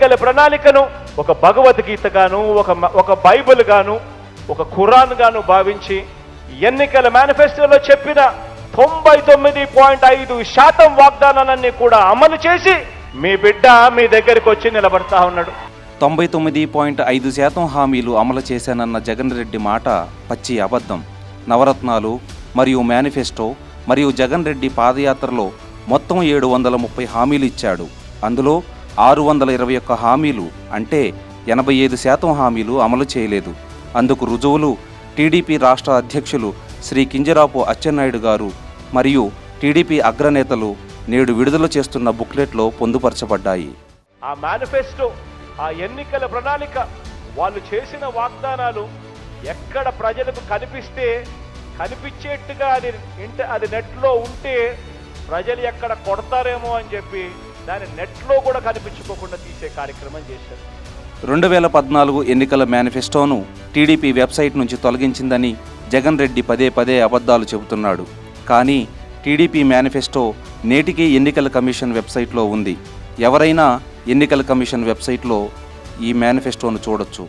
ఎన్నికల ప్రణాళికను ఒక భగవద్గీత గాను, ఒక బైబిల్ గాను, ఒక ఖురాన్ గాను భావించి ఎన్నికల మేనిఫెస్టోలో చెప్పిన 99.5% వాగ్దానాలన్నీ కూడా అమలు చేసి మీ బిడ్డ మీ దగ్గరికి వచ్చి నిలబడతా ఉన్నాడు. 99.5% హామీలు అమలు చేశానన్న జగన్ రెడ్డి మాట పచ్చి అబద్ధం. నవరత్నాలు మరియు మేనిఫెస్టో మరియు జగన్ రెడ్డి పాదయాత్రలో మొత్తం 730 హామీలు ఇచ్చాడు. అందులో 621 హామీలు అంటే 85% హామీలు అమలు చేయలేదు. అందుకు రుజువులు టీడీపీ రాష్ట్ర అధ్యక్షులు శ్రీ కింజరాపు అచ్చెన్నాయుడు గారు మరియు టీడీపీ అగ్రనేతలు నేడు విడుదల చేస్తున్న బుక్లెట్లో పొందుపరచబడ్డాయి. ఆ మేనిఫెస్టో, ఆ ఎన్నికల ప్రణాళిక, వాళ్ళు చేసిన వాగ్దానాలు ఎక్కడ ప్రజలకు కనిపించేట్టుగా అది నెట్లో ఉంటే ప్రజలు ఎక్కడ కొడతారేమో అని చెప్పి దాన్ని నెట్లో కూడా కనిపించుకోకుండా తీసే కార్యక్రమం చేశారు. 2014 ఎన్నికల మేనిఫెస్టోను టీడీపీ వెబ్సైట్ నుంచి తొలగించిందని జగన్ రెడ్డి పదే పదే అబద్ధాలు చెబుతున్నాడు. కానీ టీడీపీ మేనిఫెస్టో నేటికీ ఎన్నికల కమిషన్ వెబ్సైట్లో ఉంది. ఎవరైనా ఎన్నికల కమిషన్ వెబ్సైట్లో ఈ మేనిఫెస్టోను చూడొచ్చు.